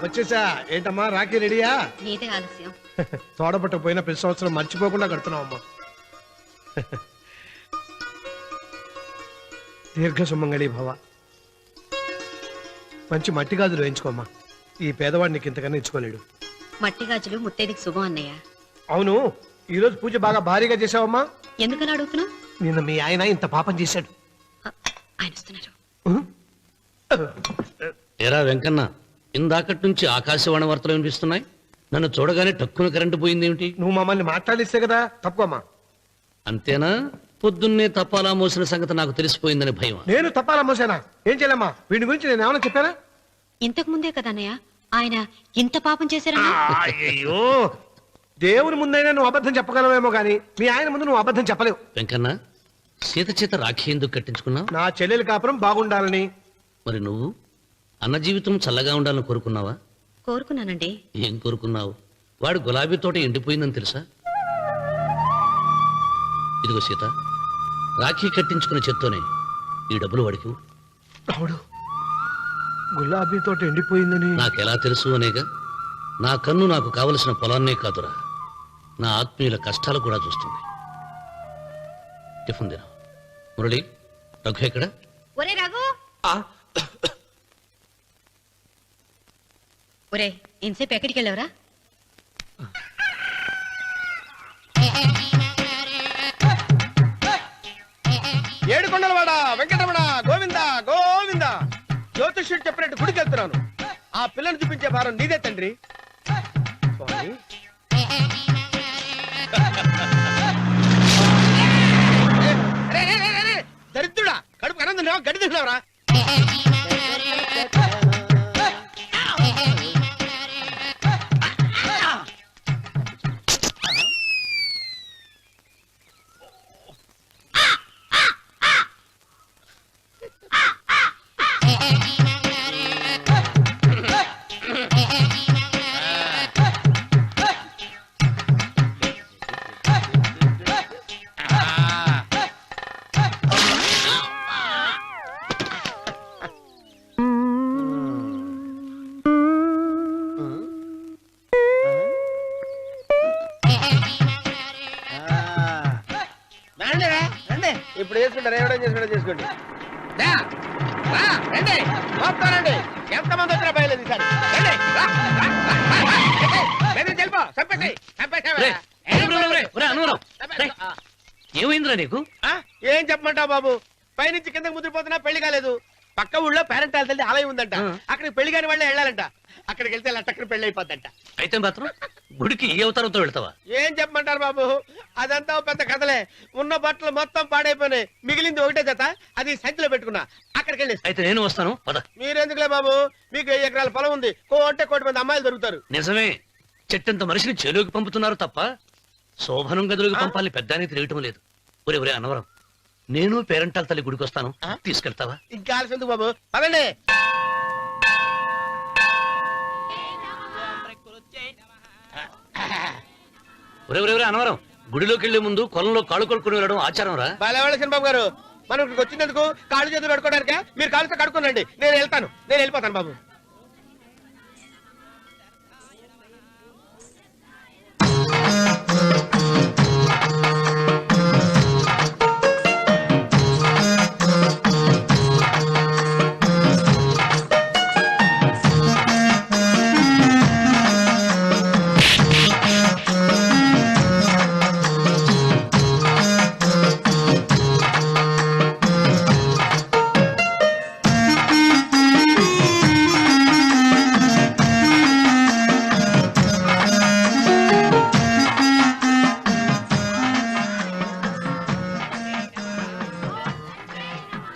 వచ్చేసా. ఏంటమ్మా రాఖీ రెడీయా? నీదే ఆలస్యం. తోడబట్టకపోయినా ప్రతి సంవత్సరం మర్చిపోకుండా కడుతున్నావమ్మా. దీర్ఘ సుమంగళి భవ. మంచి మట్టి గాజులు వేయించుకోమ్మా. ఈ పేదవాడిని నీకు ఇంతకన్నా ఇచ్చుకోలేడు. మట్టి గాజులు ముత్తైదుకి శుభం అన్నయ్య. అవును, ఈ రోజు పూజ బాగా భారీగా చేసావమ్మా. ఎందుకలా అడుగుతున్నావు? నిన్న మీ ఆయన ఇంత పాపం చేశాడు. ఆయన వస్తున్నారు. ఏరా వెంకన్న, ఇందాకటి నుంచి ఆకాశవాణి వార్తలు వినిపిస్తున్నాయి. నన్ను చూడగానే టక్కున కరెంటు పోయిందేమిటి? నువ్వు మమ్మల్ని మాట్లాడిస్తే కదా. తప్పుకోమ్మా. అంతేనా? పొద్దున్నే తపాలా మోసిన సంగతి నాకు తెలిసిపోయిందని భయం. నేను తప్పాలా మోసానా? ఏం చేయలేమ్మా. వీడి గురించి నేను ఏమైనా చెప్పానా? ఇంతకు ముందే కదా అన్నయ్య ఆయన ఇంత పాపం చేశారన్నా. అయ్యో, దేవుని ముందైనా నువ్వు అబద్ధం చెప్పగలవేమో గానీ మీ ఆయన ముందు నువ్వు అబద్ధం చెప్పలేవు. వెంకన్న, సీత చేత రాఖీ ఎందుకు కట్టించుకున్నావు? నా చెల్లెలి కాపురం బాగుండాలని. మరి నువ్వు అన్న జీవితం చల్లగా ఉండాలని కోరుకున్నావా? కోరుకున్నానండి. ఏం కోరుకున్నావు? వాడు గులాబీ తోట ఎండిపోయిందని తెలుసా? ఇదిగో సీత, రాఖీ కట్టించుకున్న చేత్తోనే ఈ డబ్బులు వాడికి. రావుడు, గులాబీ తోట ఎండిపోయిందని నాకెలా తెలుసు అనేగా. నా కన్ను నాకు కావలసిన పొలాన్నే కాదురా, నా ఆత్మీయుల కష్టాలు కూడా చూస్తుంది. టిఫిన్ తిన. మురళి, రఘు ఎక్కడ? ఒరే రఘు, ఒరే ఇంతసేపు ఎక్కడికి వెళ్ళావురా? ఏడుకొండలవాడ వెంకటరమణ గోవింద గోవింద. జ్యోతిష్యుడు చెప్పినట్టు గుడికి వెళ్తున్నాను. ఆ పిల్లని చూపించే భారం నీదే తండ్రి. స్వామి, దరిద్రుడా, కడుపు అన్నం తిన్నావా గడ్డి తిన్నావరా? ఇప్పుడు వేసుకుంటారు. ఏమైనా చేసుకుంటా చేసుకోండి. రండి, ఎంతమంది వచ్చినా బయలుదేరి సార్. ఏమైందిరా నీకు? ఏం చెప్పమంటావు బాబు? పైనుంచి కిందకి ముద్రపోతున్నా పెళ్లి కాలేదు. పక్క ఊళ్ళో పేరెంట్ తల్లి ఆలయం ఉందంట. అక్కడికి పెళ్లి కాని వాళ్ళే వెళ్ళాలంట. అక్కడికి వెళ్తే లట్టక్కన పెళ్లి అయిపోద్దంట. అయితే మాత్రం గుడికి ఏ అవతారంతో వెళ్తావా? ఏం చెప్పమంటారు బాబు? అదంతా పెద్ద కథలే. ఉన్న బట్టలు మొత్తం పాడైపోయినాయి. మిగిలింది ఒకటే జత, అది సంచిలో పెట్టుకున్నా. అక్కడికి వెళ్ళి. అయితే నేను వస్తాను, పద. మీరెందుకులే బాబు, మీకు 10 ఎకరాల పొలం ఉంది. కోటి మంది అమ్మాయిలు దొరుకుతారు. నిజమే, చెట్టంత మనిషిని చేలోకి పంపుతున్నారు తప్ప శోభనం గదిలోకి పంపాలని పెద్దానికి తెలియటం లేదు. ఒరే అన్నవరం, నేను పేరెంటాల తల్లి గుడికి వస్తాను, తీసుకెళ్తావా? ఇంకా ఆలస్యం ఎందుకు బాబు, పదండి. ఒరే అన్నవరం, గుడిలోకి వెళ్లే ముందు కొలంలో కాళ్ళు కొడుకుని వెళ్ళడం ఆచారం రా. బాలేవాళ్ళ చంద్రబాబు గారు, మనం ఇక్కడికి వచ్చినందుకు కాళ్ళు చేతులు కడుక్కోవడానికే. మీరు కాళ్ళతో కడుక్కోనండి, నేను వెళ్ళిపోతాను బాబు.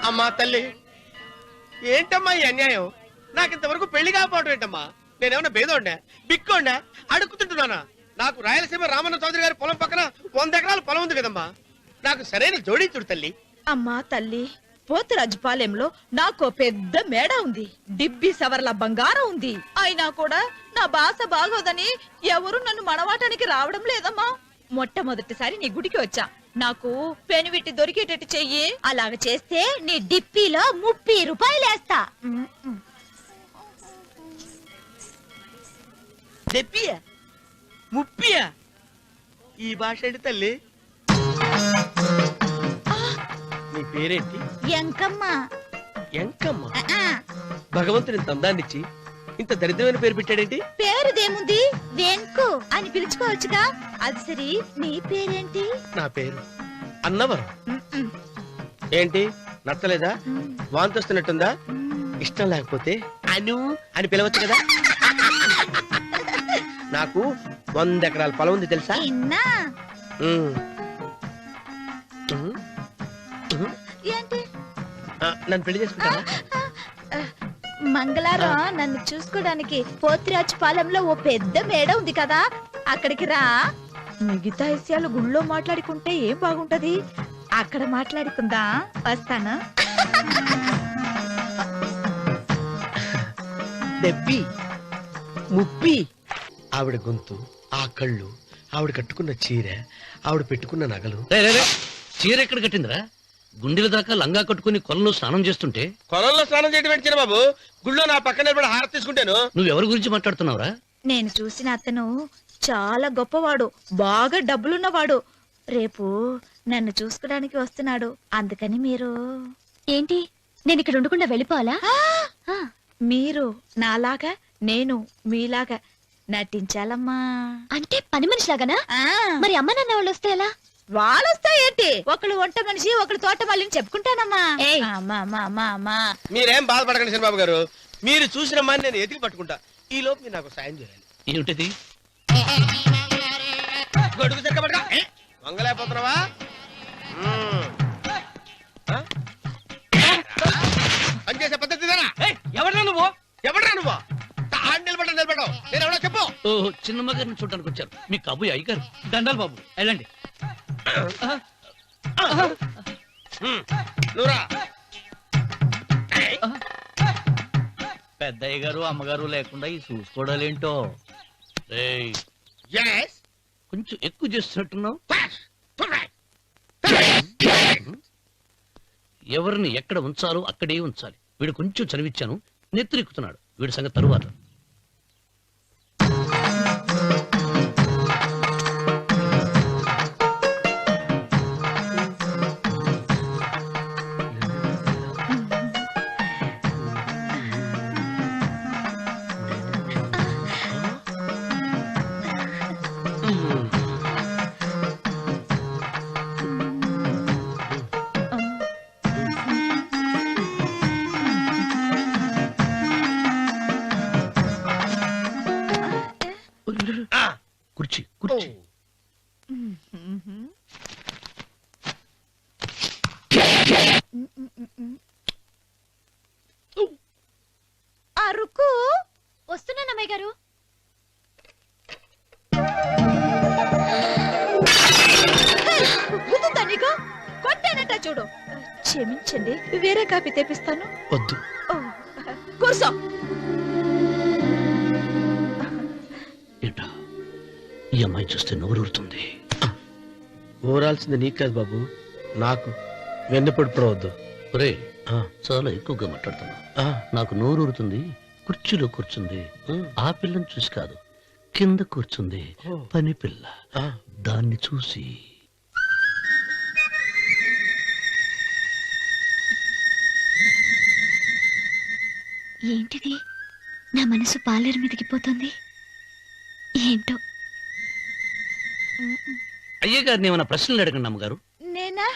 అమ్మా తల్లి, ఏంటమ్మా ఈ అన్యాయం? నాకు ఇంతవరకు పెళ్లి కాకపోవడం ఏంటమ్మా? నేనేమన్నా బేదోండా, బిక్కోండా, అడుక్కుతుంటున్నానా? నాకు రాయలసీమ రామన్న చౌదరి గారి పొలం పక్కన 100 ఎకరాల పొలం ఉంది కదమ్మా. నాకు సరైన జోడించుడు తల్లి. అమ్మా తల్లి, పోతురాజుపాలెంలో నాకు పెద్ద మేడ ఉంది. డిబ్బి సవర్ల బంగారం ఉంది. అయినా కూడా నా భాష బాగోదని ఎవరు నన్ను మనవాటానికి రావడం లేదమ్మా. మొట్టమొదటిసారి నీ గుడికి వచ్చా. నాకు పెనువిట్టి దొరికేటట్టు చెయ్యి. అలాగ చేస్తే నీ డిప్పీలో 30 రూపాయలు వేస్తా. దెప్పియా ముప్పియా ఈ భాష ఏంటి తల్లి? నీ పేరేంటి? ఎంకమ్మ. ఎంకమ్మ. భగవంతుని ఇంత అందాన్నిచ్చి ఇంత దరిద్రమైన పేరు పెట్టాడేంటి? పేరుదేముంది, వెంకు అని పిలుచుకోవచ్చుగా. అది సరి, నీ పేరేంటి? నా పేరు అన్నవరం. ఏంటి నచ్చలేదా? వాంతి వస్తున్నట్టుందా? ఇష్టం లేకపోతే అను అని పిలవచ్చు కదా. నాకు 100 ఎకరాల పొలం ఉంది తెలుసా? ఇన్నా. ఉమ్. ఉమ్. ఉమ్. ఏంటి? నన్ను పెళ్లి చేసుకుంటావా? మంగళారం నన్ను చూసుకోవడానికి పోతిరాజు పాలెంలో ఓ పెద్ద మేడ ఉంది కదా, అక్కడికి రా. మిగతా విషయాలు గుళ్ళో మాట్లాడుకుంటే ఏం బాగుంటది, అక్కడ మాట్లాడుకుందా. వస్తాను. దెబ్బి ముప్పి ఆవిడ గొంతు, ఆ కళ్ళు, ఆవిడ కట్టుకున్న చీర, ఆవిడ పెట్టుకున్న నగలు. రే, రే, రే. చీర ఎక్కడ కట్టిందిరా? గుండెల దాకా లంగా కట్టుకుని కొలంలో స్నానం చేస్తుంటే కొలంలో స్నానం చేయడం పెట్టిన బాబు, గుళ్ళో నా పక్కన నిలబడి హారతి తీసుకుంటాను. నువ్వెవరి గురించి మాట్లాడుతున్నావురా? నేను చూసిన అతను చాలా గొప్పవాడు, బాగా డబ్బులున్నవాడు. రేపు నన్ను చూసుకోవడానికి వస్తున్నాడు. అందుకని మీరు ఏంటి, నేను ఇక్కడ ఉండకుండా వెళ్ళిపోవాలా? ఆ, మీరు నాలాగా, నేను మీలాగా నటించాలమ్మా. అంటే పని మనిషిలాగానా? ఆ, మరి అమ్మ నాన్న వాళ్ళు వస్తే ఎలా? వాళ్ళొస్తా ఏంటి, ఒకళ్ళు వంట మనిషి, ఒకళ్ళు తోట మళ్ళీ చెప్పుకుంటానమ్మా. ఏయ్. అమ్మా, అమ్మా, అమ్మా, అమ్మా. మీరేం బాధపడకండి చంద్రబాబు గారు, మీరు చూసిన మాని నేను ఎతికి పట్టుకుంటా. ఈ లోపు మీరు నాకు సాయం చేయాలి. ఏమిటిది? గొడుగు సరిగ్గా పట్టుకో. వంగలేకపోతున్నావా? పనిచేసే పద్ధతి ఎవరా నువ్వు? ఎవడరా నువ్వు? నిలబడ్డావు నేను ఎవడో చెప్పు. ఓహో, చిన్నమ్మ గారిని చూడడానికి వచ్చారు. మీ కబుయ్య అయ్యగారు. దండాలు బాబు, వెళ్ళండి. నువ్వురా. పెద్దయ్య గారు అమ్మగారు లేకుండా ఈ చూసుకోవడాలేంటో. రేయ్, Yes. కొంచెం ఎక్కువ చేస్తున్నట్టున్నావు. ఎవరిని ఎక్కడ ఉంచాలో అక్కడే ఉంచాలి. వీడు కొంచెం చదివిచ్చాను, నెత్తిరెక్కుతున్నాడు. వీడి సంగతి తరువాత. కుర్చీ కుర్చీ. అరుకు వస్తున్నానమ్మాయి గారు. గుద్దుతా నీకు? కొట్టానట చూడు. క్షమించండి, వేరే కాపీ తెప్పిస్తాను. వద్దు. ఓ, కూర్చో. ఏంటా, ఈ అమ్మాయి చూస్తే నోరూరుతుంది. ఊరాల్సింది నీకు కాదు బాబు, నాకు. వెన్నపడి పడవద్దు. ఒరే, చాలా ఎక్కువగా మాట్లాడుతున్నా. నాకు నోరూరుతుంది. కుర్చీలో కూర్చుంది. ఆ పిల్లని చూసి కాదు, కింద కూర్చుంది పని పిల్ల. దాన్ని చూసి ఏంటిది, నా మనసు పాలేరు మీదకి పోతుంది. ఏంటో. అయ్య గారిని ఏమైనా ప్రశ్నలు అడగండి అమ్మగారు. నేనా?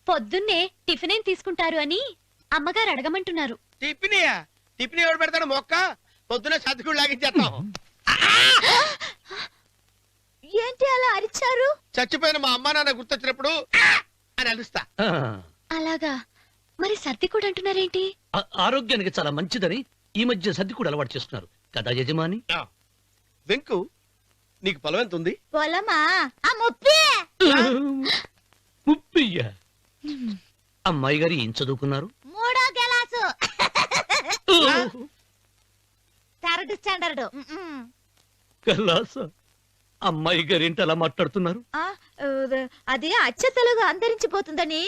పొద్దున్నే టిఫిన్ ఏం తీసుకుంటారు అని అమ్మగారు అడగమంటున్నారు. టిఫినియా? టిఫిన్ ఎవడు పెడతాడు మొక్క? పొద్దున సతికుడు లాగించేస్తాం. ఏంటి అలా అరిచారు? చచ్చిపోయిన మా అమ్మా నాన్న గుర్తొచ్చినప్పుడు అని అలుస్తా. అలాగా? మరి సర్ది కూడా అంటున్నారేంటి? ఆరోగ్యానికి చాలా మంచిదని ఈ మధ్య సర్ది కూడా అలవాటు చేస్తున్నారు కదా యజమాని. వెంకు, నీకు పొలం ఎంత ఉంది? పొలమా? ఆ ముప్పి. ముప్పయ్య. అమ్మాయి గారు ఏం చదువుకున్నారు? 3వ క్లాసు, 3rd స్టాండర్డ్. కలాస. అమ్మాయి గారు ఏంటి అలా మాట్లాడుతున్నారు? అది అచ్చ తెలుగు అంతరించిపోతుందని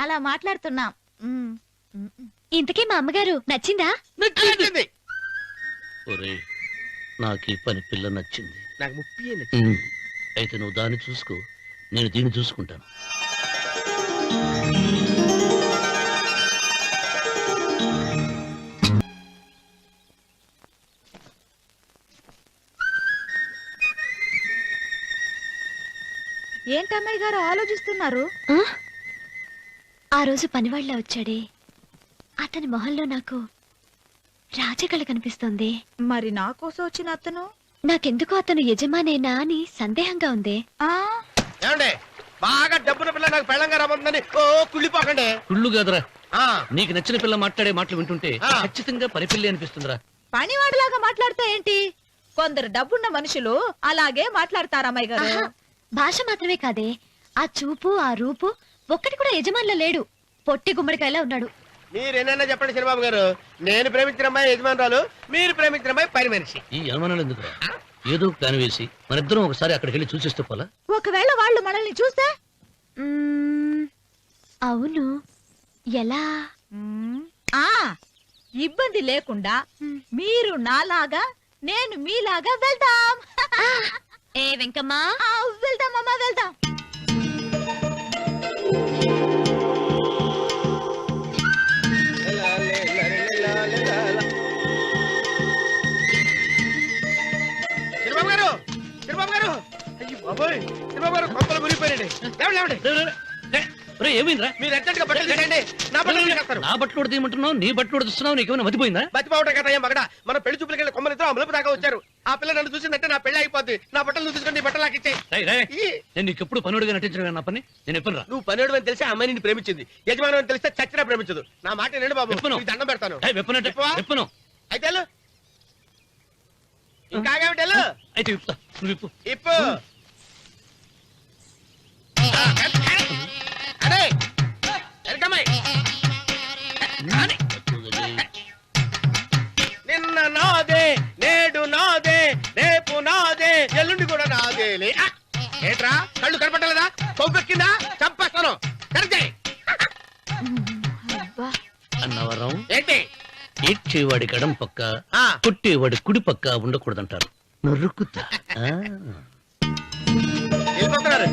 అలా మాట్లాడుతున్నాం. ఇంతకీ మా అమ్మగారు నచ్చిందా? నచ్చింది. ఒరే నాకు ఈ పని పిల్ల నచ్చింది. నాకు 30 అయితే నువ్వు దాన్ని చూసుకో, నేను దీన్ని చూసుకుంటాను. ఏంటమ్మాయి గారు ఆలోచిస్తున్నారు? ఆ? ఆ రోజు పనివాళ్ళ వచ్చాడే, అతని మొహంలో నాకు రాజకళ కనిపిస్తోంది. మరి నా కోసం వచ్చిన అతను నాకెందుకో అతను యజమానేనా అని సందేహంగా ఉంది. ఆ ఏమండి బాగా డబ్బున పిల్ల నాకు పెళ్ళంగా రాబోతుందని ఓ కుళ్ళిపోకండి. కుళ్ళు కాదురా, ఆ, నీకు నచ్చిన పిల్ల మాట్లాడే మాటలు వింటుంటే ఆ. ఖచ్చితంగా పని పిల్లి అనిపిస్తుందిరా. పనివాడిలాగా మాట్లాడతా ఏంటి? కొందరు డబ్బున్న మనుషులు అలాగే మాట్లాడతారు అమ్మాయి గారు. ఆహా, భాష మాత్రమే కాదే, ఆ చూపు ఆ రూపు ఒక్కటి కూడా యజమానిలో లేడు. పొట్టి గుమ్మడికాయలా ఉన్నాడు. మీరేనైనా చెప్పండి చిరబాబు గారు, నేను ప్రేమించిన అమ్మాయి యజమానురాలు, మీరు ప్రేమించిన అమ్మాయి పని మనిషి. ఈ అనుమానాలు ఎందుకురా? ఏదో ప్లాన్ వేసి మనిద్దరం ఒకసారి అక్కడికి వెళ్ళి చూసేస్తే పోలా? ఒకవేళ వాళ్ళు మనల్ని చూస్తే మ్మ్, అవును, ఎలా? ఆ ఇబ్బంది లేకుండా మీరు నాలాగా నేను మీలాగా వెళ్దాం. ఏ వెంకమ్మా, వెళ్దాం అమ్మా, వెళ్దాం. చిరబాబు గారు, చిరబాబు గారు, అయ్యో బాబోయ్, చిరబాబు గారు కొంపలు మునిగిపోయారండి. లేవండి, లేవండి. ఏమైందిరా? మీరు అర్జెంట్గా బట్టలు తీసేయండి, నా బట్టలు తీసేస్తారు. నా బట్టలు ఉడతీయమంటున్నావు, నీ బట్టలు ఉడుతున్నావు, నీకేమైనా మతిపోయిందా? బతిపోవటం కదా మగడ, మన పెళ్లి చూపులకి వెళ్ళి కొమ్మలితో అమలుపు దాకా వచ్చారు. ఆ పిల్ల నన్ను చూసిందంటే నా పెళ్లి అయిపోద్ది. నా బట్టలు నువ్వు తీసుకొని నీ బట్టలు నాకు ఇచ్చేయి. రేయ్, రేయ్, నేను నీకు ఎప్పుడు పనుడిగా నటించడం నా పని. నేను ఎప్పుడు రా? నువ్వు పనివాడు అని తెలిసి ఆ అమ్మాయి నిన్ను ప్రేమించింది, యజమాని అని తెలిస్తే చచ్చినా ప్రేమించదు. నా మాట వినండి బాబు, విప్పను. నీకు దండం పెడతాను. వెప్పనంటే విప్పవా? విప్పను. అయితే వెళ్ళు. ఇంకా ఆగేమిటి వెళ్ళు. అయితే విప్పుతా, నువ్వు విప్పు. ఇప్పు. అరే వెనకమ్మాయి. నిన్న నాదే, నేడు నాదే, రేపు నాదే, ఎల్లుండి కూడా నాదేలే. ఏట్రా కళ్ళు కనపట్టలేదా? కొవ్వెక్కిందా? చంపేస్తాను. కరెక్టే. అన్నవరం ఏంటి? ఏడ్చేవాడి గడం పక్క, ఆ. కొట్టేవాడి కుడి పక్క ఉండకూడదంటారు. నరుకుతా. ఆ. వెళ్ళిపోతున్నారు.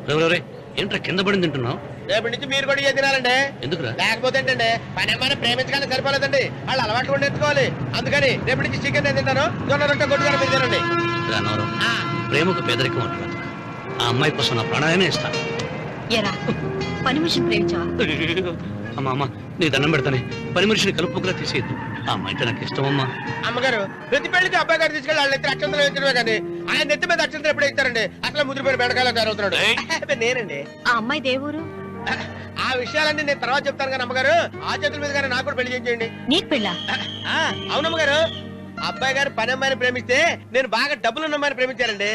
రేయ్, రేయ్, రేయ్, ఏంట్రా కింద పడింది తింటున్నావు? రేపటి నుంచి మీరు కూడా ఇదే తినాలండి. ఎందుకురా? లేకపోతే ఏంటండి, పని అమ్మాయిని ప్రేమించగానే సరిపోలేదండి, వాళ్ళు అలవాటు కూడా నేర్చుకోవాలి. అందుకని రేపటి నుంచి చికెన్ నేను తింటాను, జొన్న రొట్టె కొట్టుకొని మీరు తినండి. రా అన్నవరం, ఆ, ప్రేమకు పేదరికం అంటున్నారు. ఆ అమ్మాయి కోసం నా ప్రాణాయనే ఇస్తాను. ఎరా పని మనిషిని ప్రేమించావా? అమ్మా అమ్మ, నీ దండం పెడతానే, పని మనిషిని కలుపుకులా తీసేయద్దు. ఆ అమ్మాయి అంటే నాకు ఇష్టం అమ్మా. అమ్మగారు ప్రతి పెళ్లికి అబ్బాయి గారు తీసుకెళ్ళి వాళ్ళ ఎత్తి అక్షంతలు వేయించడమే కానీ ఆయన నెత్తి మీద అక్షంతలు ఎప్పుడు ఇస్తారండి? అసలు ముదిరిపోయిన బెడకాయలో తయారవుతున్నాడు. ఏయ్. అబ్బే, నేనండి. ఆ అమ్మాయి దేవురు ఆ విషయాలన్నీ నేను తర్వాత చెప్తాను కానీ అమ్మగారు, ఆ చేతుల మీద కానీ నాకు కూడా పెళ్లి చేయండి. నీకు పెళ్ళా? అవునమ్మగారు, అబ్బాయి గారు పని అమ్మాయిని ప్రేమిస్తే నేను బాగా డబ్బులు ఉన్న అమ్మాయిని ప్రేమించారండి.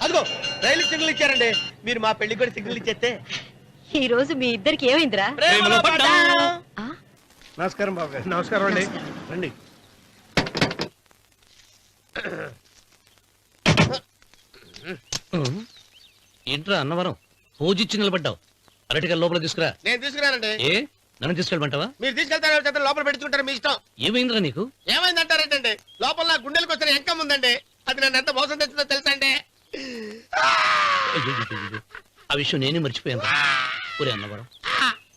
అదిగో రైలు సిగ్నల్ ఇచ్చారండి. మీరు మా పెళ్లికి కూడా సిగ్నల్ ఇచ్చేస్తే ఈ రోజు మీ ఇద్దరికి ఏమైందిరా? ప్రేమలో పడ్డాం. ఆ? నమస్కారం బాబు గారు. నమస్కారం అండి. రండి. ఏంట్రా అన్నవరం, పూజిచ్చి నిలబడ్డావు? అరటిగా లోపల తీసుకురా. నేను తీసుకురానండి. ఏ నన్ను తీసుకెళ్ళమంటావా? మీరు తీసుకెళ్తారు చేత లోపల పెట్టుకుంటారు, మీ ఇష్టం. ఏమైందిరా నీకు? ఏమైందంటారేంటండి? లోపల నా గుండెలకు వచ్చిన ఎంకం ఉందండి, అది నన్ను ఎంత మోసం తెచ్చిందో తెలుసా అండి? అయ్యయ్యయ్యయ్యో, ఆ విషయం నేనే మర్చిపోయాను. ఒరే అన్నవరం,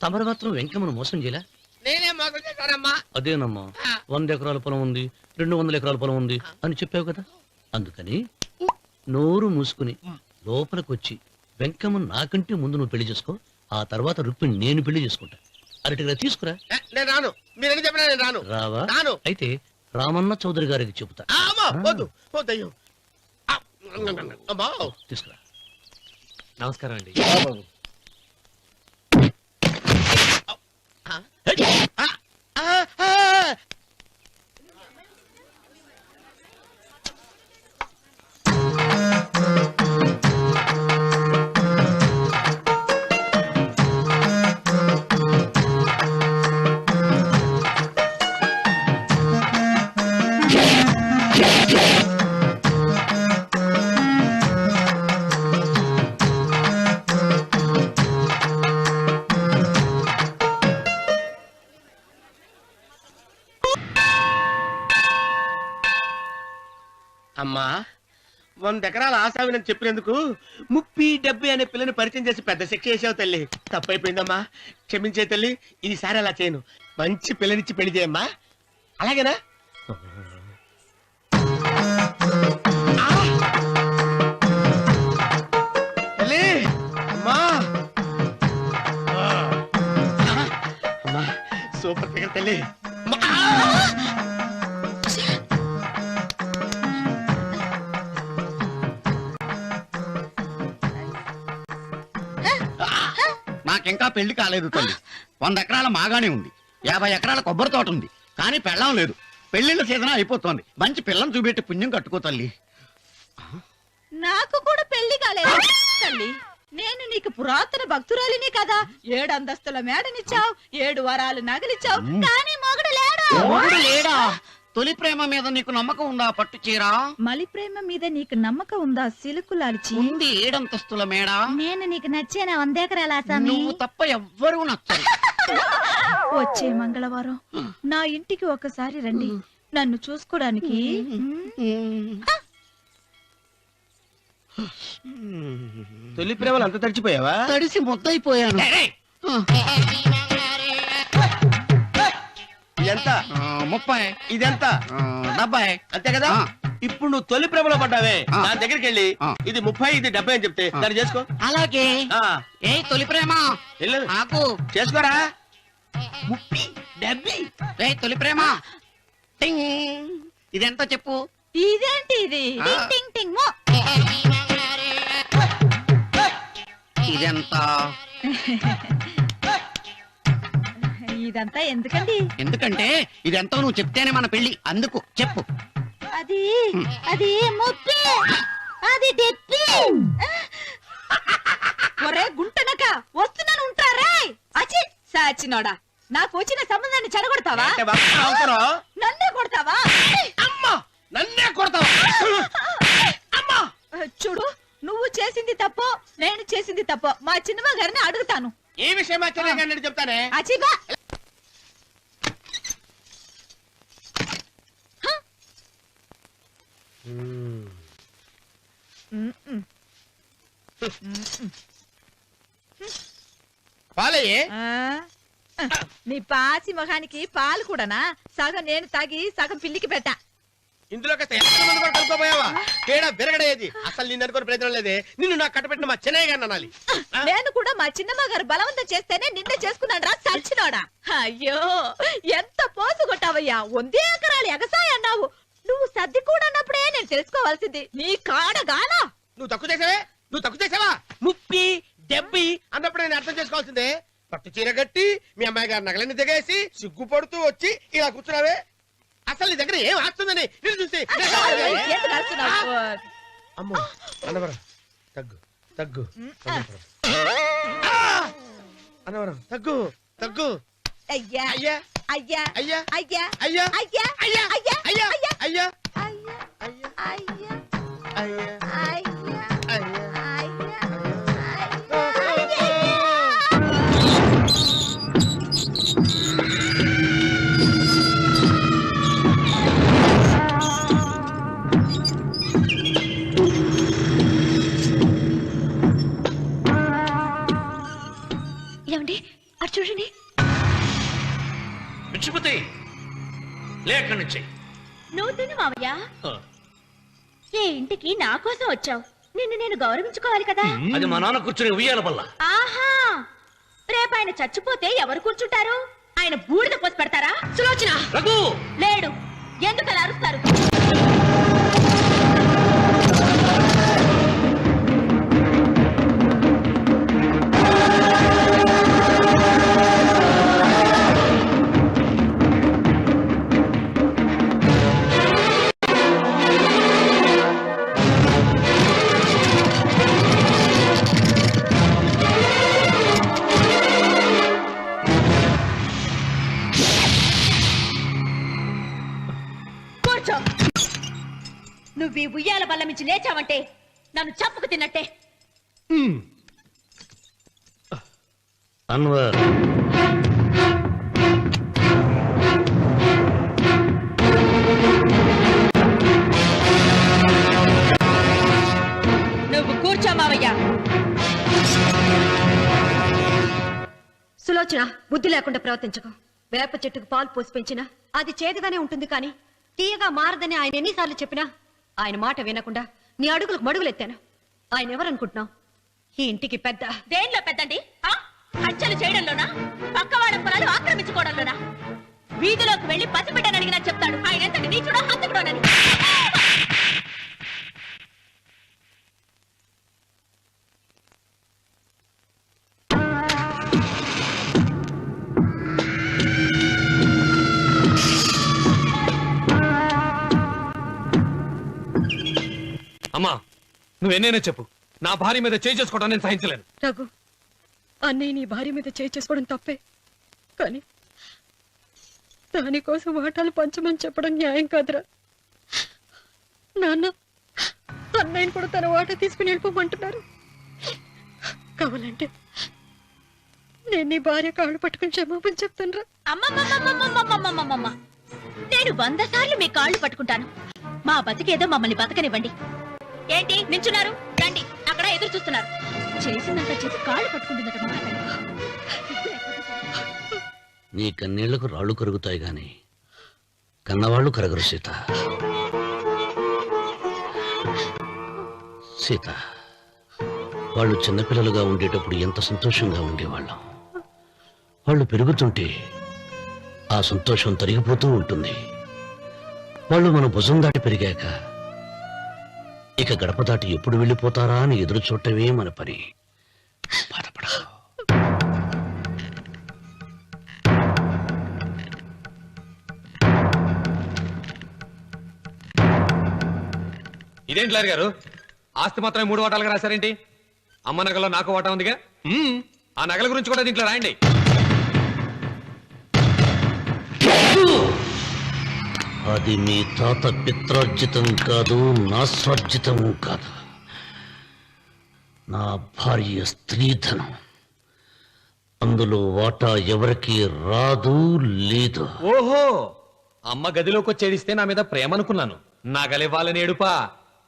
తమరు మాత్రం వెంకమ్మను మోసం చేయలే? నేనే మోసం చేశానమ్మా. అదేనమ్మా, 100 ఎకరాల పొలం ఉంది, 200 ఎకరాల పొలం ఉంది అని చెప్పావు కదా, అందుకని నోరు మూసుకుని లోపలికి వచ్చి వెంకమ్మ నాకంటే ముందు నువ్వు పెళ్లి చేసుకో, ఆ తర్వాత రుక్మిణి నేను పెళ్లి చేసుకుంటా. అరటిగా తీసుకురా. నేను రాను, మీరని చెప్పినా నేను రాను. రావా? రాను. అయితే రామన్న చౌదరి గారికి చెబుతా. అమ్మా, వద్దు వద్దయ్యో. అమ్మా, తీసుకురా. నమస్కారం అండి. అమ్మా 100 ఎకరాల ఆసావినని చెప్పినందుకు 30-70 అనే పిల్లని పరిచయం చేసి పెద్ద శిక్ష చేసావు తల్లి. తప్పైపోయిందమ్మా, క్షమించే తల్లి. ఈసారి అలా చేయను. మంచి పిల్లనిచ్చి పెళ్లి చేయమ్మా. అలాగేనా? తల్లి, అమ్మా. అమ్మా, సూపర్ ఫిగర్ తల్లి. నాకింకా పెళ్లి కాలేదు తల్లి. 100 ఎకరాల మాగానే ఉంది, 50 ఎకరాల కొబ్బరి తోట ఉంది, కానీ పెళ్ళం లేదు. పెళ్లిళ్ళ సీజన్ అయిపోతోంది. మంచి పిల్లని చూపెట్టి పుణ్యం కట్టుకో తల్లి. నాకు కూడా పెళ్లి కాలేదు తల్లి. నేను నీకు పురాతన భక్తురాలిని కదా. 7 అంతస్తుల మేడనిచ్చావు, 7 వరాలు నగలిచ్చావు, కానీ మొగుడు లేడు. మొగుడు లేడా? తొలి ప్రేమ మీద నీకు నమ్మకం ఉందా? పట్టు చీరా. మలి ప్రేమ మీద నీకు నమ్మకం ఉందా? సిలుకులాల్చి ఉంది 7 అంతస్తుల మేడ. నేను నీకు నచ్చేనా 100 ఎకరాల ఆసామి? నువ్వు తప్ప ఎవ్వరూ నచ్చరు. వచ్చే మంగళవారం నా ఇంటికి ఒకసారి రండి, నన్ను చూసుకోడానికి. తొలి ప్రేమలు అంత తడిచిపోయావా? తడిసి ముద్దయిపోయాను. ఎంత? 30. ఇదెంత? 70. అంతే కదా. ఆ. ఇప్పుడు నువ్వు తొలి ప్రేమలో పడ్డావే, ఆ. దాని దగ్గరికి వెళ్ళి ఆ. ఇది 30 ఇది 70 అని చెప్తే దాన్ని చేసుకో. అలాగే. ఆ, ఏ తొలి ప్రేమ వెళ్ళు. నాకు చేసుకోరా. 30, 70. ఏ తొలి ప్రేమ టింగ్. ఇదెంత చెప్పు. ఇదేంటి ఇది? ఆ. టింగ్ టింగ్ టింగ్ మో. ఇదెంత? ఇదంతా ఎందుకండి? ఎందుకంటే ఇదెంతో నువ్వు చెప్తేనే మన పెళ్లి. అందుకు చెప్పు. అది అది ముప్పి, అది డెప్పి. ఒరే గుంటనక, వస్తున్నాను ఉంటారే. అచి సాచినోడా, నాకు వచ్చిన సంబంధాన్ని చెడగొడతావా? అంటే బాగా అవుతున్నావు. నన్నే కొడతావా? అమ్మా, నన్నే కొడతావా? అమ్మా, చూడు, నువ్వు చేసింది తప్పో నేను చేసింది తప్పో మా చిన్నమ్మ గారిని అడుగుతాను. ఈ విషయం ఆశ్చర్యంగా చెప్తానే. అచిబా పాలయ్యే. నీ పాసి మొహానికి పాలు కూడానా? సగం నేను తాగి సగం పిల్లికి పెట్టా. ఇందులో కాస్త ఎంతమంది కూడా కలుపుకోపోయావా? తేడా విరగడేది. అసలు నిన్ను అనుకుని ప్రయత్నం లేదే. నిన్ను నాకు కట్టబెట్టిన మా చెన్నయ్య గారిని అనాలి. నేను కూడా మా చిన్నమ్మ గారు బలవంతం చేస్తేనే నిన్నే చేసుకున్నాడు రా సచ్చినోడా. అయ్యో, ఎంత పోసు కొట్టావయ్యా. 100 ఎకరాలు ఎగసాయ అన్నావు. నువ్వు సర్ది కూడా అన్నప్పుడే నేను తెలుసుకోవాల్సింది. నీ కాడగానా? నువ్వు తక్కువ చేసావే, నువ్వు తక్కువ చేసావా? 30, 70 అన్నప్పుడు నేను అర్థం చేసుకోవాల్సిందే. పట్టు చీర కట్టి మీ అమ్మాయి గారు నగలన్నీ దిగేసి సిగ్గుపడుతూ వచ్చి ఇలా కూర్చున్నావే. అసలు నీ దగ్గర ఏం ఆస్తుందని నేను చూసి. ఎందుకు అరుస్తున్నావు? అమ్మో, అన్నవరం తగ్గు తగ్గు. అన్నవరం తగ్గు తగ్గు. అయ్యా అయ్యా అయ్యా అయ్యా అయ్యా అయ్యా అయ్యా అయ్యా అయ్యా అయ్యా అయ్యా అయ్యా అయ్యా అయ్యా అయ్యా అయ్యా అయ్యా అయ్యా. ఏమండి అటు చూడండి. పిచ్చిపోతే లే అక్కడి నుంచి. నువ్వు తిను మావయ్య. ఏ ఇంటికి నా కోసం వచ్చావు, నిన్ను నేను గౌరవించుకోవాలి కదా. అది మా నాన్న కూర్చుని ఉయ్యాల వల్ల. ఆహా, రేపు ఆయన చచ్చిపోతే ఎవరు కూర్చుంటారు? ఆయన బూడిద పోసి పెడతారా? సులోచన రఘు లేడు. ఎందుకు అలా అరుస్తారు? నువ్వు ఈ ఉయ్యాల బల్ల మించి లేచావంటే నన్ను చంపుకు తిన్నట్టే. అన్వర్ మావయ్య. సులోచన, బుద్ధి లేకుండా ప్రవర్తించకు. వేప చెట్టుకు పాలు పోసి పెంచినా అది చేదుగానే ఉంటుంది, కానీ తీయగా మారదని ఆయన ఎన్నిసార్లు చెప్పినా ఆయన మాట వినకుండా నీ అడుగులకు మడుగులెత్తాను. ఆయన ఎవరనుకుంటున్నావు? ఈ ఇంటికి పెద్ద. దేనిలో పెద్దండి? హత్యలు చేయడంలోనా? పక్కవాడ పొలాలు ఆక్రమించుకోవడంలోనా? వీధిలోకి వెళ్లి పసిబిడ్డని అడిగినా చెప్తాడు ఆయన ఎంతటి నీచుడో హంతకుడోనని. అమ్మా, నువ్వెన్నైనా చెప్పు, నా భార్య మీద చేయి చేసుకోవడం నేను సహించలేను. రఘు, అన్నయ్య నీ భార్య మీద చేయి చేసుకోవడం తప్పే, కానీ దానికోసం వాటాలు పంచమని చెప్పడం న్యాయం కాదురా. నాన్న అన్నయ్యని కూడా తన వాటా తీసుకుని వెళ్ళిపోమంటున్నారు. కావాలంటే నేను నీ భార్య కాళ్ళు పట్టుకుని క్షమాపణ చెప్తాను రా. అమ్మమ్మమ్మమ్మమ్మమ్మమ్మమ్మమ్మ, నేను 100 సార్లు మీ కాళ్ళు పట్టుకుంటాను. మా బతికేదో మమ్మల్ని బతకనివ్వండి. ఏంటి నించున్నారు? రండి, అక్కడ ఎదురు చూస్తున్నారు. చేసినంత చేసి కాళ్ళు పట్టుకుంటుందట మా తల్లి. నీ కన్నీళ్లకు రాళ్ళు కరుగుతాయి గాని కన్నవాళ్ళు కరగరు సీత. సీత, వాళ్ళు చిన్నపిల్లలుగా ఉండేటప్పుడు ఎంత సంతోషంగా ఉండేవాళ్ళం. వాళ్ళు పెరుగుతుంటే ఆ సంతోషం తరిగిపోతూ ఉంటుంది. వాళ్ళు మన భుజం దాటి పెరిగాక ఇక గడప దాటి ఎప్పుడు వెళ్ళిపోతారా అని ఎదురు చూడటమే మన పని. బాధపడ. ఇదేంటి లాయర్ గారు, ఆస్తి మాత్రమే 3 వాటాలుగా రాశారేంటి? అమ్మ నగలో నాకు వాటా ఉందిగా. ఆ నగల గురించి కూడా దీంట్లో రాయండి. అది మీ తాత పిత్రార్జితం కాదు, నా స్వార్జితం కాదు. నా భార్య స్త్రీధనం. అందులో వాటా ఎవరికి రాదు, లేదు. ఓహో, అమ్మ గదిలోకి వచ్చేడిస్తే నా మీద ప్రేమ అనుకున్నాను. నగలివ్వాలని ఏడుపా.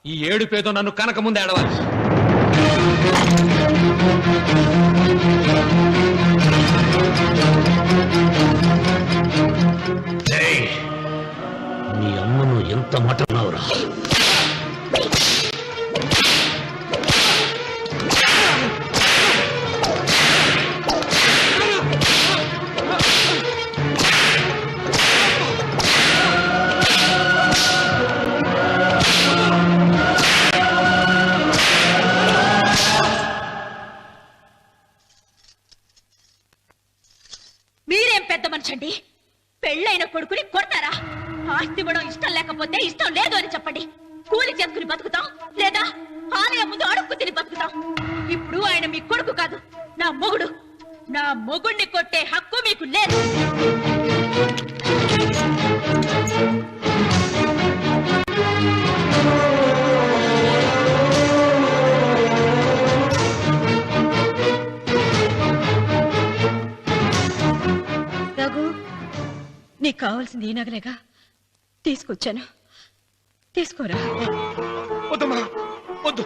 ఈ ఏడుపేదో నన్ను కనక ముందు ఏడవాలి. మీ అమ్మను ఎంత మాట అన్నావురా? మీరేం పెద్ద మనిషండి? పెళ్ళైన కొడుకుని కొడతారా? ఆస్తి ఇవ్వడం ఇష్టం లేకపోతే ఇష్టం లేదు అని చెప్పండి. కూలి చేసుకుని బతుకుతాం, లేదా ఆలయం ముందు అడుక్కు తిని బతుకుతాం. ఇప్పుడు ఆయన మీ కొడుకు కాదు, నా మొగుడు. నా మొగుడిని కొట్టే హక్కు మీకు లేదు. రఘు, నీకు కావాల్సింది ఈ నగలేగా తీసుకొచ్చాను, తీసుకోరా. వద్దమ్మా, వద్దు.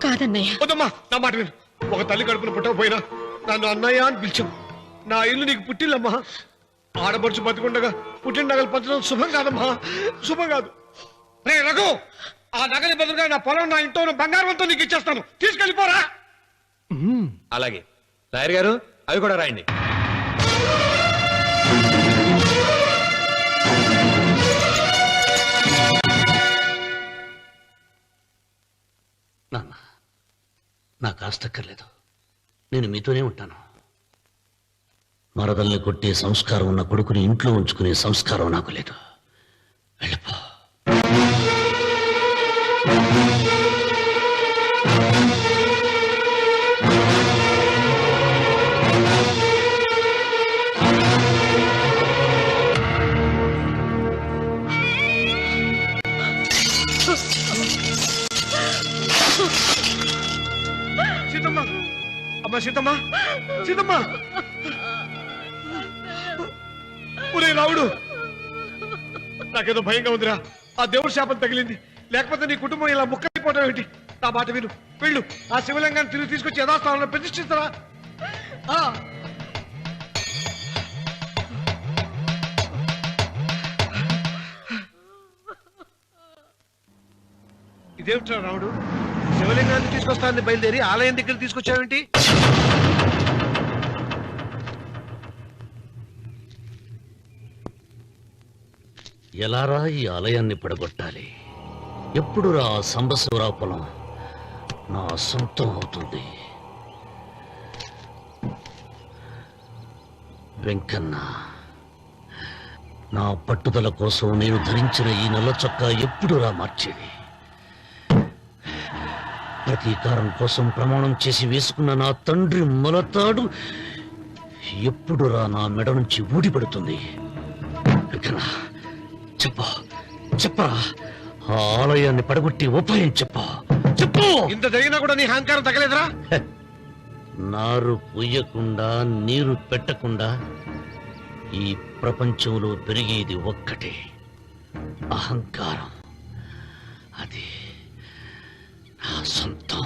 కాదన్నయ్య. వద్దమ్మా, నా మాట విను. ఒక తల్లి కడుపున పుట్టకపోయినా నన్ను అన్నయ్య అని పిలిచావు. నా ఇల్లు నీకు పుట్టిల్లమ్మా. ఆడపడుచు బతుకుండగా పుట్టిన నగలు పంచడం శుభం కాదమ్మా, శుభం కాదు. రే రఘు, ఆ నగలి బదులుగా నా పొలం, నా ఇంట్లో ఉన్న బంగారంతో నీకు ఇచ్చేస్తాను. తీసుకెళ్ళిపోరా. అలాగే లాయర్ గారు, అవి కూడా రాయండి. నాన్న, నాకు ఆస్తక్కర్లేదు. నేను మీతోనే ఉంటాను. మరదల్ని కొట్టే సంస్కారం ఉన్న కొడుకుని ఇంట్లో ఉంచుకునే సంస్కారం నాకు లేదు. వెళ్ళిపో. సీతమ్మ, అమ్మ సీతమ్మ, సీతమ్మ. ఒరే రావుడు, నాకేదో భయంగా ఉందిరా. ఆ దేవుడి శాపం తగిలింది. లేకపోతే నీ కుటుంబం ఇలా ముక్కైపోవడం ఏంటి? నా మాట విను, వెళ్ళు. ఆ శివలింగాన్ని తిరిగి తీసుకొచ్చి యథాస్థానంలో ప్రతిష్ఠిస్తారా? ఇదేమిట్రా రాముడు, శివలింగాన్ని తీసుకొస్తానని బయలుదేరి ఆలయం దగ్గర తీసుకొచ్చావేంటి? ఎలారా ఈ ఆలయాన్ని పడగొట్టాలి? ఎప్పుడు రా సంబశివరాపురం నా సొంతం అవుతుంది? వెంకన్న, నా పట్టుదల కోసం నేను ధరించిన ఈ నల్ల చొక్కా ఎప్పుడు రా మార్చేది? ప్రతీకారం కోసం ప్రమాణం చేసి వేసుకున్న నా తండ్రి మొలతాడు ఎప్పుడు రా నా మెడ నుంచి ఊడిపడుతుంది? వెంకన్న, చెప్పరా, ఆ ఆలయాన్ని పడగొట్టి ఉపాయం చెప్పు. ఇంత జరిగినా కూడా నీ అహంకారం తగ్గలేదురా? నారు పొయ్యకుండా నీరు పెట్టకుండా ఈ ప్రపంచంలో పెరిగేది ఒక్కటే, అహంకారం. అది నా సొంతం.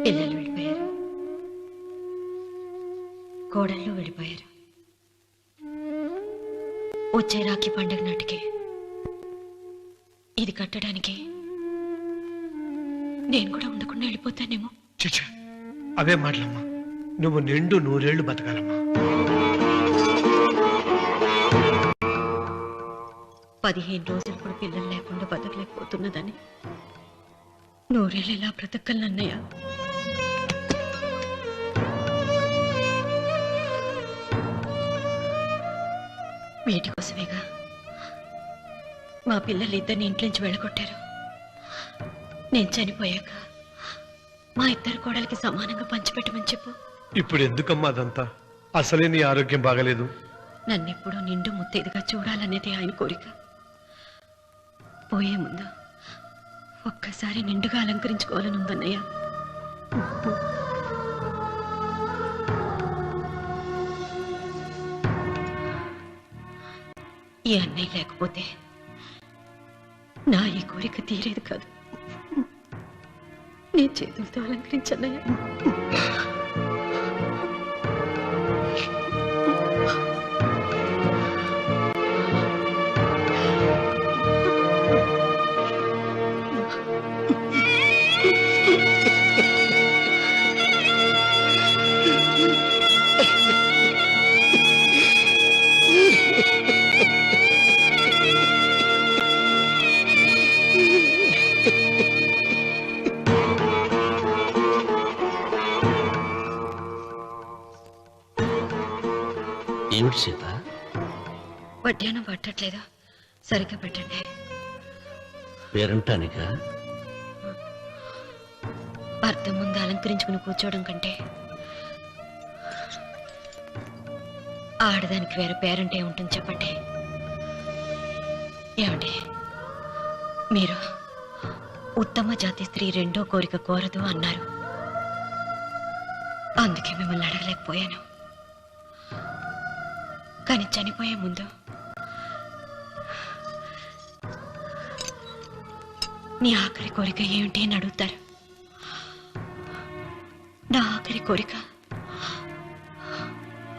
పిల్లలు వెళ్ళిపోయారు, కోడళ్ళు వెళ్ళిపోయారు. వచ్చే రాఖీ పండుగ నాటికి ఇది కట్టడానికి నేను కూడా ఉండకుండా వెళ్ళిపోతానేమో. చిచ్చా, అవే మాటలమ్మా. నువ్వు నిండు 100 ఏళ్ళు బతకాలమ్మా. 15 రోజులు కూడా పిల్లలు లేకుండా బతకలేకపోతున్నదని 100 ఏళ్ళు ఇలా బ్రతకలన్నయ్య. వీటి కోసమేగా మా పిల్లలు ఇద్దరిని ఇంట్లోంచి వెళ్ళగొట్టారు. నేను చనిపోయాక మా ఇద్దరు కోడలికి సమానంగా పంచిపెట్టమని చెప్పు. ఇప్పుడు ఎందుకమ్మా అదంతా? అసలే నీ ఆరోగ్యం బాగలేదు. నన్నెప్పుడూ నిండు ముత్తేదిగా చూడాలనేది ఆయన కోరిక. పోయే ముందు ఒక్కసారి నిండుగా అలంకరించుకోవాలని ఉందన్నయ్య. ఈ అన్నయ్య లేకపోతే నా ఈ కోరిక తీరేది కాదు. నీ చేతులతో అలంకరించన్నయ్య. ఏమిటి సీత? వడ్డానం పట్టట్లేదు, సరిగ్గా పెట్టండి. పేరంటానికా? భర్త ముందు అలంకరించుకుని కూర్చోవడం కంటే ఆడదానికి వేరే పేరంటే ఉంటుంది చెప్పండి. ఏమండి, మీరు ఉత్తమ జాతి స్త్రీ రెండో కోరిక కోరదు అన్నారు. అందుకే మిమ్మల్ని అడగలేకపోయాను. కానీ చనిపోయే ముందు నీ ఆఖరి కోరిక ఏమిటి అని అడుగుతారు. నా ఆఖరి కోరిక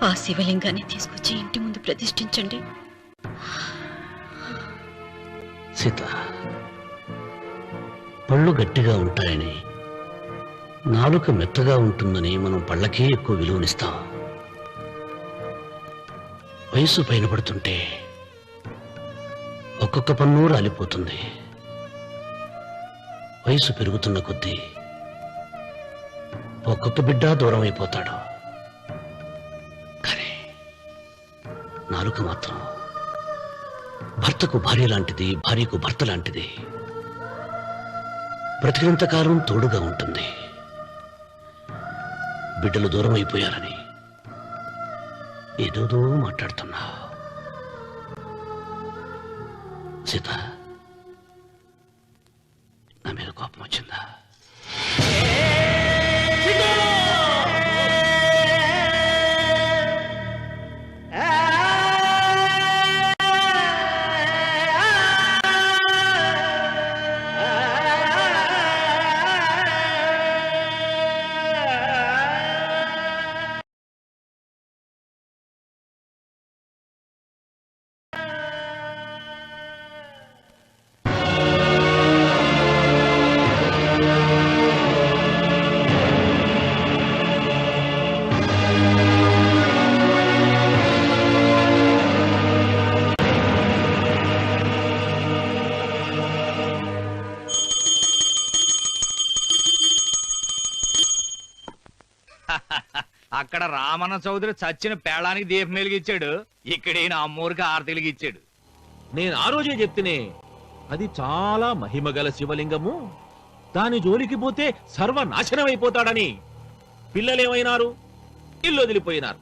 ఆ శివలింగాన్ని తీసుకొచ్చి ఇంటి ముందు ప్రతిష్ఠించండి. సీత, పళ్ళు గట్టిగా ఉంటాయని, నాలుక మెత్తగా ఉంటుందని మనం పళ్ళకే ఎక్కువ విలువనిస్తాం. వయసు పైన పడుతుంటే ఒక్కొక్క పన్ను రాలిపోతుంది. వయసు పెరుగుతున్న కొద్దీ ఒక్కొక్క బిడ్డ దూరం అయిపోతాడు. కానీ నాలుక మాత్రం భర్తకు భార్య లాంటిది, భార్యకు భర్త లాంటిది. బ్రతికినంతకాలం తోడుగా ఉంటుంది. బిడ్డలు దూరం అయిపోయారని ఏదోదో మాట్లాడుతున్నావు. సీత, అక్కడ రామన్న చౌదరి చచ్చిన పేళానికి దీపం వెలిగించాడు, ఇక్కడ ఈయన అమ్మూరికి ఆరతి వెలిగించాడు. నేను ఆ రోజే చెప్తేనే అది చాలా మహిమగల శివలింగము, దాని జోలికి పోతే సర్వనాశనం అయిపోతాడని. పిల్లలేమైనారు? ఇల్లు వదిలిపోయినారు.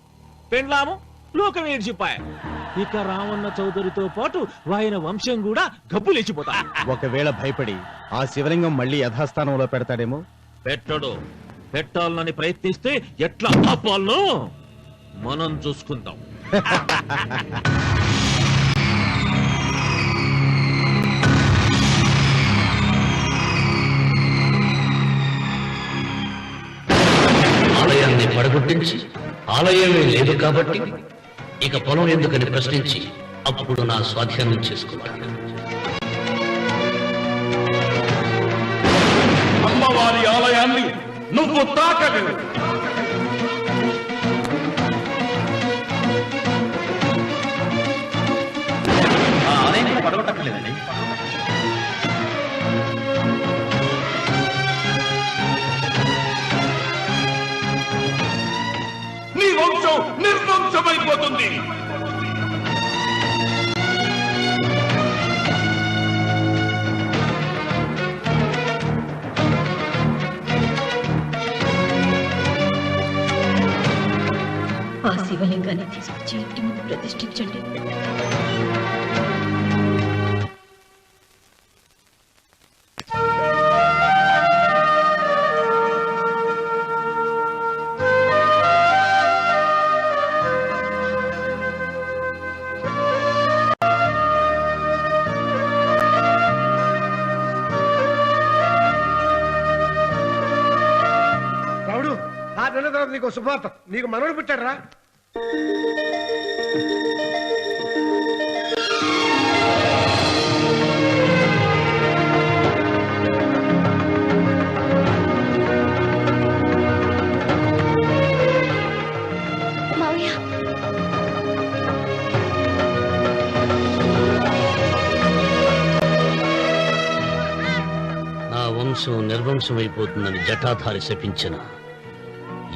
పెండ్లాము లోకం ఏడ్చిపాయ. ఇక రామన్న చౌదరితో పాటు ఆయన వంశం కూడా గబ్బు లేచిపోతా. ఒకవేళ భయపడి ఆ శివలింగం మళ్ళీ యథాస్థానంలో పెడతాడేమో. పెట్టడు. పెట్టాలని ప్రయత్నిస్తే ఎట్లా ఆపాలనో మనం చూసుకుందాం. ఆలయాన్ని పడగొట్టించి ఆలయమే లేదు కాబట్టి ఇక పొలం ఎందుకని ప్రశ్నించి అప్పుడు నా స్వాధీనం చేసుకుంటాను. అమ్మవారి ఆలయాన్ని నువ్వు తాకగలవు. ఆ ఆలయాన్ని పడగొట్టలేదండి. నీ వంశం నిర్వంశమైపోతుంది. ఆ శివలింగాన్ని తీసుకొచ్చి ఇంటి ముందు ప్రతిష్ఠించండి. రావుడు, 6 నెలల తర్వాత నీకు శుభార్త. నీకు మనవడు పుట్టాడు రా. మావయ్య, నా వంశం నిర్వంశం అయిపోతుందని జటాధారి శపించిన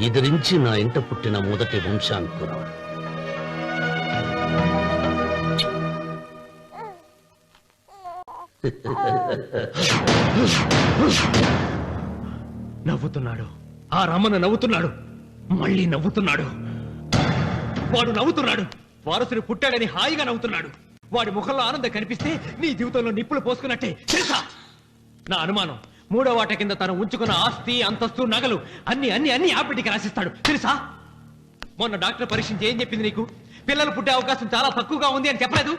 ఎదిరించి నా ఇంట పుట్టిన మొదటి వంశాంకురం. నవ్వుతున్నాడు. ఆ రమణ నవ్వుతున్నాడు. మళ్ళీ నవ్వుతున్నాడు. వాడు నవ్వుతున్నాడు. వారసుడు పుట్టాడని హాయిగా నవ్వుతున్నాడు. వాడి ముఖంలో ఆనందం కనిపిస్తే నీ జీవితంలో నిప్పులు పోసుకున్నట్టే తెలుసా? నా అనుమానం 3వ వాట కింద తను ఉంచుకున్న ఆస్తి, అంతస్తు, నగలు అన్ని అన్ని అన్ని ఆపిటికి రాసిస్తాడు తెలుసా? మొన్న డాక్టర్ పరీక్షించి ఏం చెప్పింది నీకు? పిల్లలు పుట్టే అవకాశం చాలా తక్కువగా ఉంది అని చెప్పలేదు?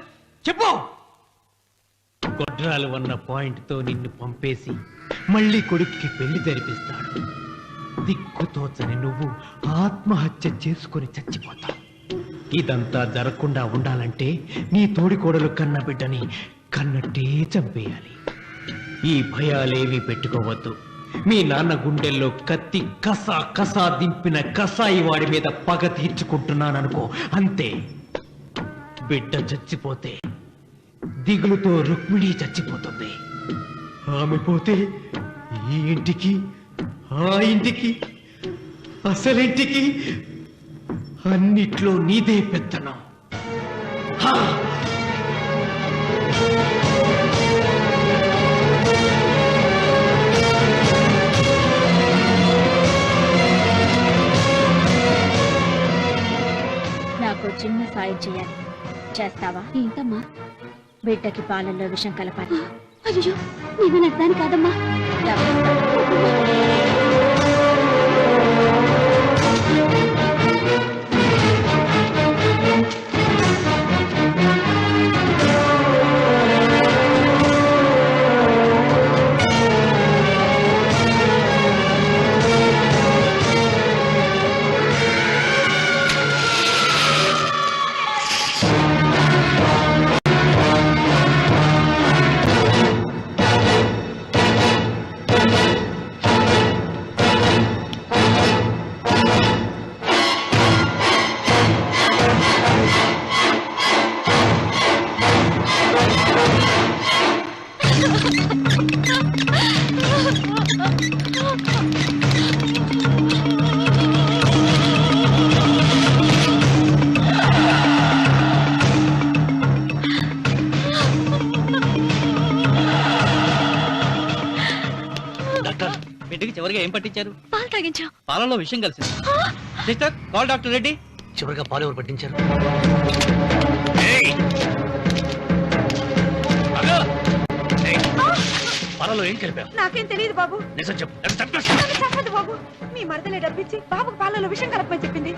చెప్పు. గొడ్రాలు అన్న పాయింట్ తో నిన్ను పంపేసి మళ్ళీ కొడుక్కి పెళ్లి జరిపిస్తాడు. దిక్కుతోచని నువ్వు ఆత్మహత్య చేసుకుని చచ్చిపోతావు. ఇదంతా జరగకుండా ఉండాలంటే నీ తోడికోడలు కన్న బిడ్డని కన్నట్టే చంపేయాలి. ఈ భయాలేవి పెట్టుకోవద్దు. మీ నాన్న గుండెల్లో కత్తి కసా కసా దింపిన కసాయి వాడి మీద పగ తీర్చుకుంటున్నాననుకో, అంతే. బిడ్డ చచ్చిపోతే దిగులుతో రుక్మిణి చచ్చిపోతుంది. ఆమె పోతే ఈ ఇంటికి, ఆ ఇంటికి, అసలింటికి అన్నిట్లో నీదే పెత్తనం. నాకు చిన్న సాయం చేయాలి. చేస్తావా? ఏంటమ్మా? బిడ్డకి పాలల్లో విషం కలపాలి. అయ్యో, నేను నడతాను కాదమ్మా. ఏం పట్టించారు? పాలు తాగించాం. పాలలో విషయం కలిసింది. Sister, call doctor Reddy. చివరిగా పాలు ఎవరు పట్టించారు? పాలలో ఏం కలిపావు? నాకేం తెలియదు బాబు. నిజం చెప్పు. చెప్పదు బాబు. మీ మరదలే డబ్బిచ్చి బాబుకు పాలలో విషయం కలపమని చెప్పింది.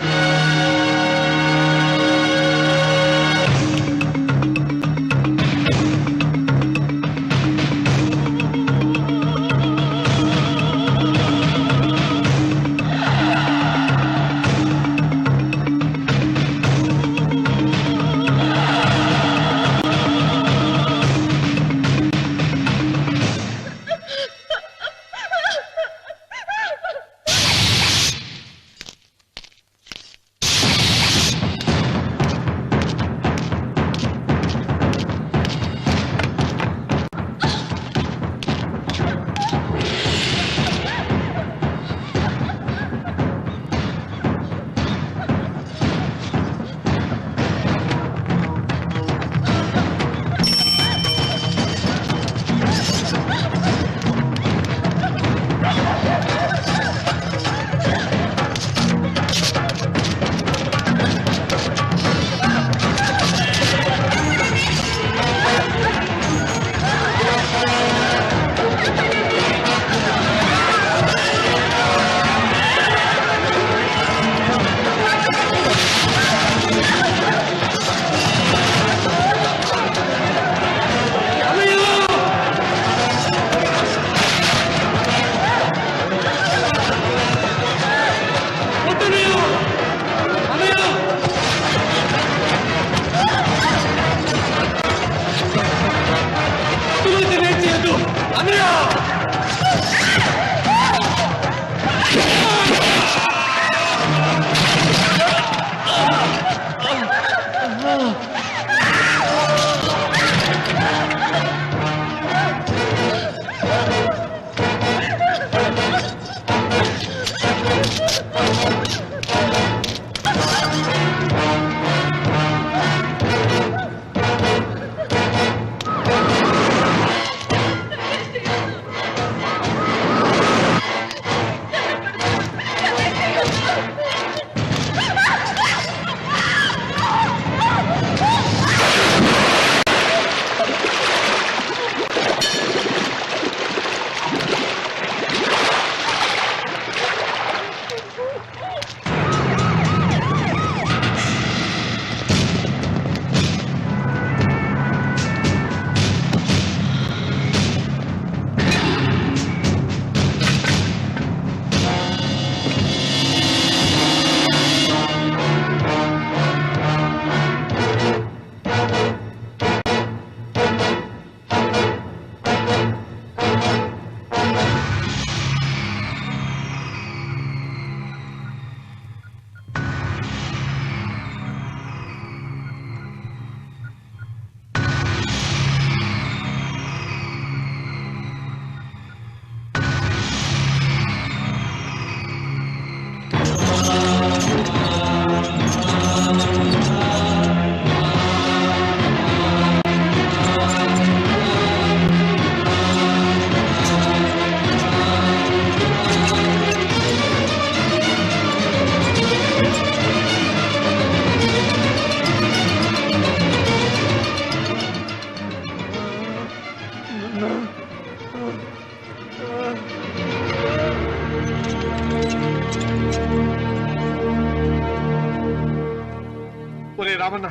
రామన్న,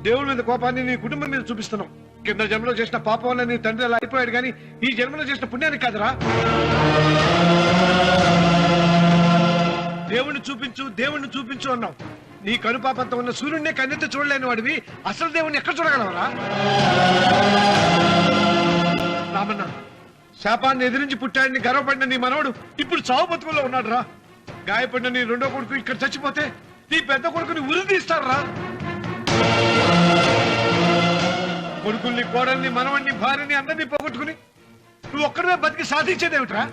దేవుడి మీద కోపాన్ని నీ కుటుంబం మీద చూపిస్తున్నావు. కింద జన్మలో చేసిన పాపం వల్ల నీ తండ్రి అలా అయిపోయాడు, కానీ ఈ జన్మలో చేసిన పుణ్యానికి కాదురా. దేవుణ్ణి చూపించు దేవుణ్ణి చూపించు అన్నావు. నీ కనుపాపంతో ఉన్న సూర్యుడినే కన్నెత్తి చూడలేని వాడివి అసలు దేవుణ్ణి ఎక్కడ చూడగలవరా? రామన్న, శాపాన్ని ఎదిరించి పుట్టాడని గర్వపడిన నీ మనవడు ఇప్పుడు చావు బతుకుల్లో ఉన్నాడు రా. గాయపడిన నీ రెండో కొడుకు ఇక్కడ చచ్చిపోతే నీ పెద్ద కొడుకుని ఉరి తీస్తారా? కొడుకుల్ని, కోడల్ని, మనవణ్ణి, భార్యని అందరినీ పోగొట్టుకుని నువ్వు ఒక్కడమే బతికి సాధించేదేమిట్రా?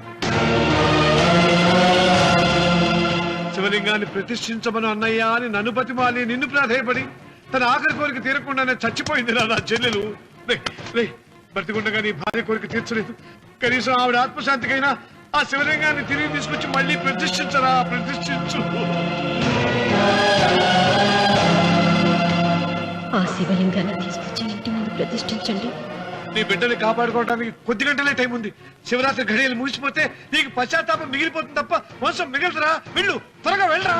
శివలింగాన్ని ప్రతిష్ఠించమను అన్నయ్య అని నన్ను బతిమాలి నిన్ను ప్రాధేయపడి తన ఆఖరి కోరిక తీరకుండానే చచ్చిపోయింది నా చెల్లెలు. బ్రతికుండగా నీ భార్య కోరిక తీర్చలేదు. కనీసం ఆవిడ ఆత్మశాంతికైనా ఆ శివలింగాన్ని తిరిగి తీసుకొచ్చి మళ్ళీ ప్రతిష్ఠించరా, ప్రతిష్ఠించు. ఆ శివలింగాన్ని తీసుకొచ్చి ఇంటి ముందు ప్రతిష్ఠించండి. నీ బిడ్డని కాపాడుకోవడానికి కొద్ది గంటలే టైం ఉంది. శివరాత్రి ఘడియలు ముగిసిపోతే నీకు పశ్చాత్తాపం మిగిలిపోతుంది తప్ప వంశం మిగలదురా. వెళ్ళు, త్వరగా వెళ్ళరా.